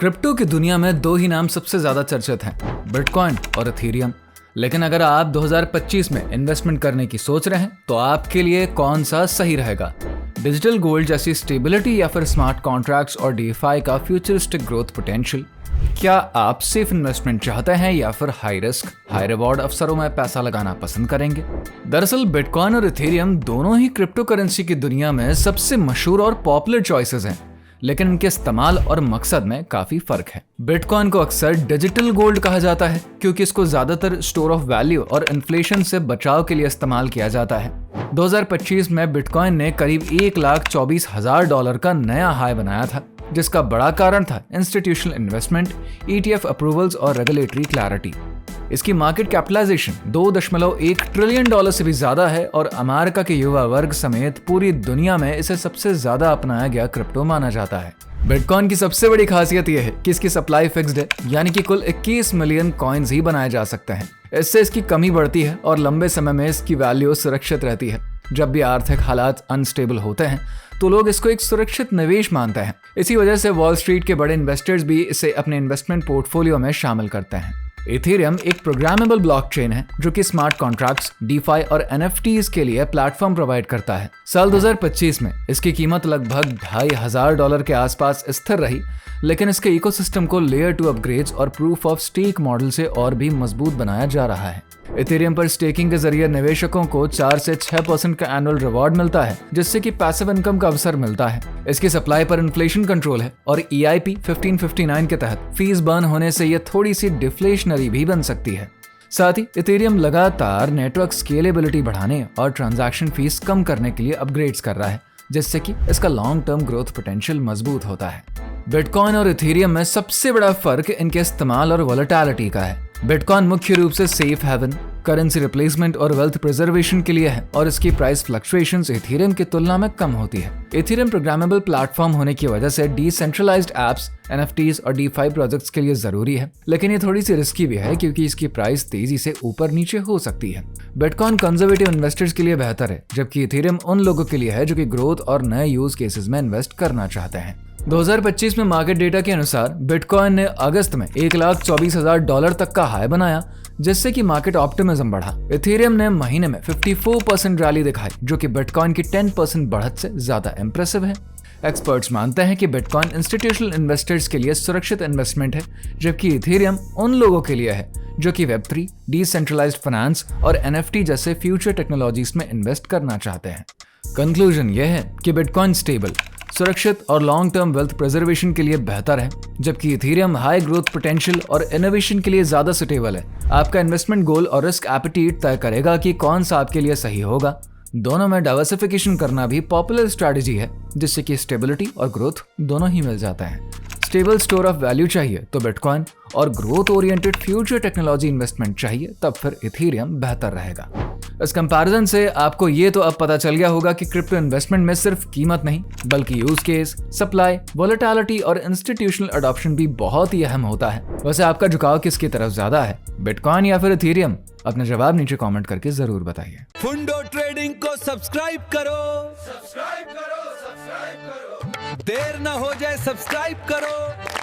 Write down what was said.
Crypto की दुनिया में दो ही नाम सबसे ज्यादा चर्चित हैं, बिटकॉइन और इथेरियम। लेकिन अगर आप 2025 में इन्वेस्टमेंट करने की सोच रहे हैं तो आपके लिए कौन सा सही रहेगा? डिजिटल गोल्ड जैसी स्टेबिलिटी या फिर स्मार्ट कॉन्ट्रैक्ट्स और डीफाई का फ्यूचरिस्टिक ग्रोथ पोटेंशियल? क्या आप सेफ इन्वेस्टमेंट चाहते हैं या फिर हाई रिस्क हाई रिवॉर्ड अवसरों में पैसा लगाना पसंद करेंगे? दरअसल बिटकॉइन और इथेरियम दोनों ही क्रिप्टो करेंसी की दुनिया में सबसे मशहूर और पॉपुलर चॉइसेस हैं, लेकिन इनके इस्तेमाल और मकसद में काफी फर्क है। बिटकॉइन को अक्सर डिजिटल गोल्ड कहा जाता है क्योंकि इसको ज्यादातर स्टोर ऑफ वैल्यू और इन्फ्लेशन से बचाव के लिए इस्तेमाल किया जाता है। 2025 में बिटकॉइन ने करीब $1,24,000 का नया हाई बनाया था, जिसका बड़ा कारण था इंस्टीट्यूशनल इन्वेस्टमेंट, ETF अप्रूवल्स और रेगुलेटरी क्लैरिटी। इसकी मार्केट कैपिटलाइजेशन $2.1 ट्रिलियन से भी ज्यादा है और अमेरिका के युवा वर्ग समेत पूरी दुनिया में इसे सबसे ज्यादा अपनाया गया क्रिप्टो माना जाता है। बिटकॉइन की सबसे बड़ी खासियत यह है कि इसकी सप्लाई फिक्स्ड है, यानी कि कुल 21 मिलियन कॉइन्स ही बनाए जा सकते हैं। इससे इसकी कमी बढ़ती है और लंबे समय में इसकी वैल्यू सुरक्षित रहती है। जब भी आर्थिक हालात अनस्टेबल होते हैं तो लोग इसको एक सुरक्षित निवेश मानते हैं। इसी वजह से वॉल स्ट्रीट के बड़े इन्वेस्टर्स भी इसे अपने इन्वेस्टमेंट पोर्टफोलियो में शामिल करते हैं। इथेरियम एक प्रोग्रामेबल ब्लॉकचेन है जो कि स्मार्ट कॉन्ट्रैक्ट्स, डीफाई और NFTs के लिए प्लेटफॉर्म प्रोवाइड करता है। साल 2025 में इसकी कीमत लगभग $2,500 के आसपास स्थिर रही, लेकिन इसके इकोसिस्टम को लेयर 2 अपग्रेड्स और प्रूफ ऑफ स्टेक मॉडल से और भी मजबूत बनाया जा रहा है। इथेरियम पर स्टेकिंग के जरिए निवेशकों को 4 से 6% का एनुअल रिवॉर्ड मिलता है, जिससे कि पैसिव इनकम का अवसर मिलता है। इसकी सप्लाई पर इन्फ्लेशन कंट्रोल है और EIP 1559 के तहत फीस बर्न होने से यह थोड़ी सी डिफ्लेशनरी भी बन सकती है। साथ ही इथेरियम लगातार नेटवर्क स्केलेबिलिटी बढ़ाने और ट्रांजैक्शन फीस कम करने के लिए अपग्रेड्स कर रहा है, जिससे कि इसका लॉन्ग टर्म ग्रोथ पोटेंशियल मजबूत होता है। बिटकॉइन और इथेरियम में सबसे बड़ा फर्क इनके इस्तेमाल और वोलेटिलिटी का है। बिटकॉइन मुख्य रूप से सेफ हेवन, करेंसी रिप्लेसमेंट और वेल्थ प्रिजर्वेशन के लिए है और इसकी प्राइस फ्लक्चुएशंस इथेरियम की तुलना में कम होती है। इथेरियम प्रोग्रामेबल प्लेटफॉर्म होने की वजह से डिसेंट्रलाइज्ड एप्स, NFTs और डीफाई प्रोजेक्ट्स के लिए जरूरी है, लेकिन ये थोड़ी सी रिस्की भी है क्योंकि इसकी प्राइस तेजी से ऊपर नीचे हो सकती है। बिटकॉइन कंजर्वेटिव इन्वेस्टर्स के लिए बेहतर है, जबकि इथेरियम उन लोगों के लिए है जो कि ग्रोथ और नए यूज केसेस में इन्वेस्ट करना चाहते हैं। 2025 में मार्केट डेटा के अनुसार बिटकॉइन ने अगस्त में $1,24,000 तक का हाई बनाया, जिससे कि मार्केट ऑप्टिमिज्म बढ़ा। इथेरियम ने महीने में 54% रैली दिखाई, जो कि बिटकॉइन की 10% बढ़त से ज्यादा इंप्रेसिव है। एक्सपर्ट्स मानते हैं कि बिटकॉइन इंस्टीट्यूशनल इन्वेस्टर्स के लिए सुरक्षित इन्वेस्टमेंट है, जबकि इथेरियम उन लोगों के लिए है जो कि Web3, डिसेंट्रलाइज्ड फाइनेंस और NFT जैसे फ्यूचर टेक्नोलॉजीज में इन्वेस्ट करना चाहते हैं। कंक्लूजन यह है कि बिटकॉइन स्टेबल, सुरक्षित और लॉन्ग टर्म वेल्थ प्रिजर्वेशन के लिए बेहतर है, जबकि इथेरियम हाई ग्रोथ पोटेंशियल और इनोवेशन के लिए ज्यादा सुटेबल है। आपका इन्वेस्टमेंट गोल और रिस्क एपेटाइट तय करेगा कि कौन सा आपके लिए सही होगा। दोनों में डाइवर्सिफिकेशन करना भी पॉपुलर स्ट्रैटेजी है, जिससे कि स्टेबिलिटी और ग्रोथ दोनों ही मिल जाते हैं। स्टेबल स्टोर ऑफ वैल्यू चाहिए तो बिटकॉइन, और growth oriented future technology investment चाहिए तब फिर इथेरियम बेहतर रहेगा। इस कंपैरिजन से आपको ये तो अब पता चल गया होगा कि क्रिप्टो इन्वेस्टमेंट में सिर्फ कीमत नहीं, बल्कि यूज केस, सप्लाई, वोलेटिलिटी और इंस्टीट्यूशनल अडॉप्शन भी बहुत ही अहम होता है। वैसे आपका झुकाव किसकी तरफ ज्यादा है, बिटकॉइन या फिर इथेरियम? अपना जवाब नीचे कमेंट करके जरूर बताइए। फुंडो ट्रेडिंग को सब्सक्राइब करो, देर ना हो जाए सब्सक्राइब करो।